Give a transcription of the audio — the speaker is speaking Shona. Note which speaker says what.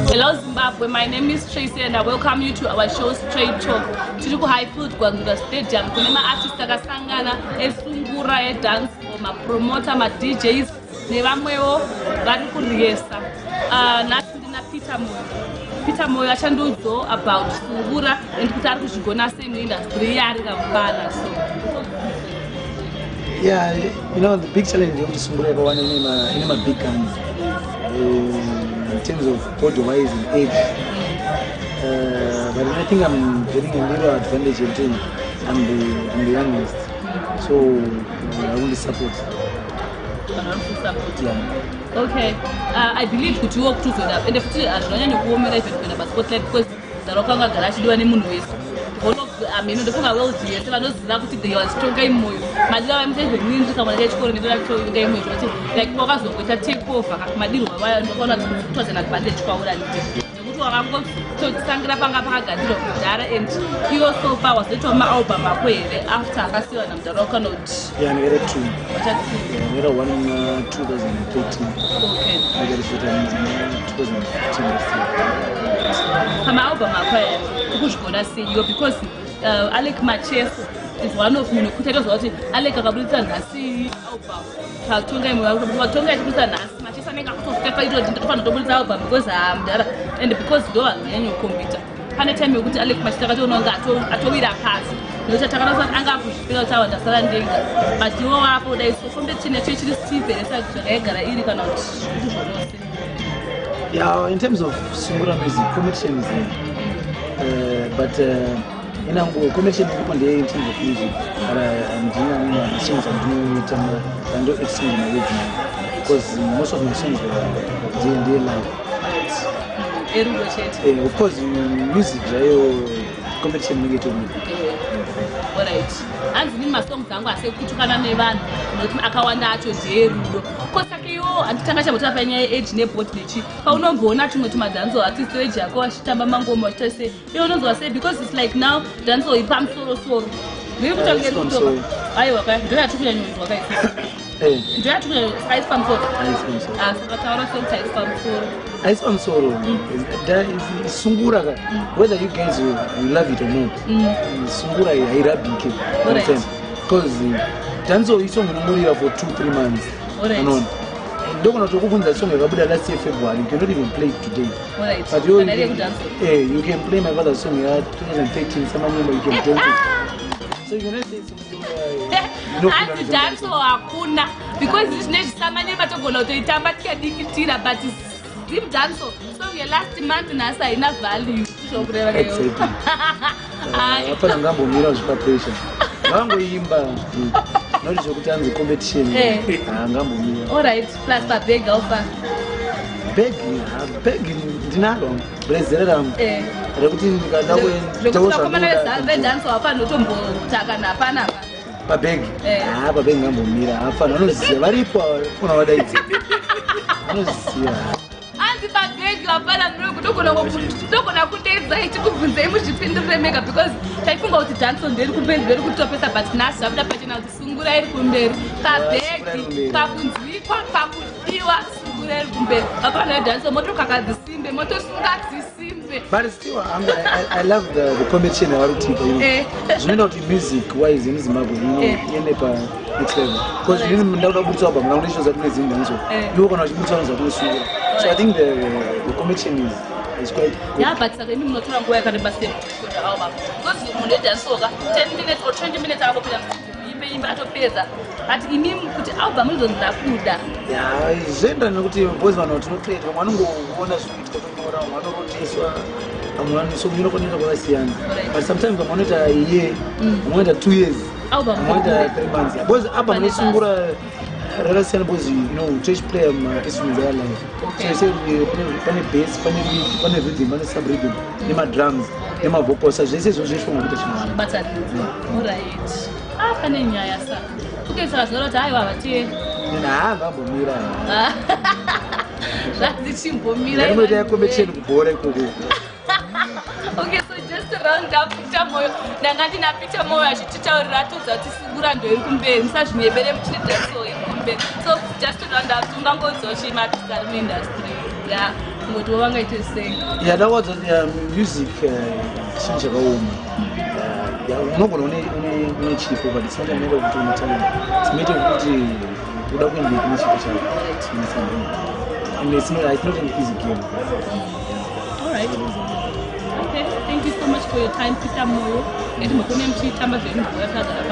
Speaker 1: Hello Zimbabwe, my name is Tracy and I welcome you to our show Straight Talk. Tiri kuHighfield Gwanzura Stadium kune maartist akasangana esungura edance, mapromoter, madjs nevamwewo vari kuriesa. Nhasi ndina Peter Moyo achandiudzawo about sungura and kuti ari kuzvigona sei muindustry yaari kamubana. So
Speaker 2: yeah, you know, the big challenge of sungura one in my big guns in terms of body wise and age. But I think I'm getting a little advantage in terms I'm the youngest, so I want to support.
Speaker 1: Yeah. Okay. I believe that you walk through that, and if you are running your home life and a spotlight because the Rokanga Garashi do any moon waste. I mean, the Funga will see it. I know that you are stronger in Moyo. My dear, I'm saying the means of a score in the actual game, like Mogazo, which I take over. My dear, while one was an advantage for what I did. So Sangrapanga Dara and you also was little album after Casio and the Rock note.
Speaker 2: Yeah, I got two. I got one in 2013.
Speaker 1: Okay.
Speaker 2: I got it in 2015.
Speaker 1: Come album gonna say you because Alec Matches is one of you could tell us what Alec Gabriel has seen album. Tonga Tonga Matches and I double album because I'm there and because do and you computer. Any time you could Alec Matches, I don't know that I told you that pass. You just have an anger push built out the surrounding, but you are for days from the church Steve and I cannot.
Speaker 2: Yeah, in terms of sungura music, commission is there. But you know, commission is one day in terms of music. I'm doing songs I'm doing exchange in my original because most of my songs are D&D live. Of course, music, competition negative.
Speaker 1: Alright. And in my songs, I'm going to say, Kutukana Nevan, Akawanda, Jerudo. Kosakio, and Tangasha was up in age nepot Nichi. How long go not to my dancer, artist, Tamba Mango, say, you know what I say, because it's like now, dancer, if I'm so. We will get to I work, do not to do not to ice pump for ice pump for.
Speaker 2: Ice on sorrow. There is sungura. Whether you guys you love it or not, sungura is Arabic. Because danzo is on Moria for 2-3 months. Don't want to open the song about last year February. You cannot even play it today. But you can play my father's song 2013. Someone you can dance. So you cannot say
Speaker 1: and dance or Akuna because this next summer never to go to it, but it's dance so your last month nasa enough value. So
Speaker 2: exactly. Hapa ngambo mira preparation. Ngambo yimba. Not so kuti anzi competition. Ngambo mira.
Speaker 1: All right, plus beg offer.
Speaker 2: Beg dinalo. Brezera. Rekuti ndikadawe
Speaker 1: tawosa. Kama na dance hapa notombo taka na pana.
Speaker 2: Babeg. Babeg ngambo mira. Hapa nanoziva varipo kuna wadaiti. Nanoziva.
Speaker 1: Babeg apana ndokona kutedza ichikubvunzei muzvipindurire mega because taifunga kuti danso nderi kumberi nderi kutopesa but nhasi zvabuda pachena kuti sungura iri kumberi pabhegi pakunzwikwa pakudiwa sungura iri kumberi apana danso motokaka dzisimbe motosunga dzisimbe.
Speaker 2: But still I love the competition avarutipa zvinoenda kuti music wise in Zimbabwe iende pa next level because ndauda kubudisa album ndauda isho zakune dzimwe danso iwo kana vachibudisa zakune sungura. So I think the competition is quite good.
Speaker 1: Yeah, but suddenly I'm not going to go and buy the album. Because you need to soga 10 minutes or 20 minutes I will put you battle pesa. But in him put album is on the food.
Speaker 2: Yeah, zenda nokuti boys vanotinoplay vanongoona zvinoitika kunyora vanorotiswa vamwe so munokwanisa kwakasiyana. But sometimes vanoita year, vanoita 2 years, vanoita 3 months. Boys apa vanosungura Relation because you know church player instruments are like so I say pane bass, pane lead, pane rhythm, pane sub rhythm, nema drums, nema vocals. So this is what you should know.
Speaker 1: But alright. Pane nyaya sa. Ukeza zoro tayi wavatie.
Speaker 2: Ngambomira.
Speaker 1: Zvichimbomira.
Speaker 2: Ndinoda competition kubhora ikoko.
Speaker 1: Okay, so just to round up Peter Moyo, ndanga ndina Peter Moyo achititaurira atodza kuti sungura ndoiri kumberi musazvinyebere muchiri danso iri. mberi. So just to round up, ungangodzochi mapisa muindustry. Yeah, ngoti wangaite sei?
Speaker 2: Yeah, that was music chinhu chakaoma. Unogona une chipo but it's not a matter of kuti une talent. It's a matter of kuti uda kuenda kune chipo chako. And it's not an easy game.
Speaker 1: All right. Okay, thank you so much for your time, Peter Moyo. And we're going to see Tamba Jane. We're going to have a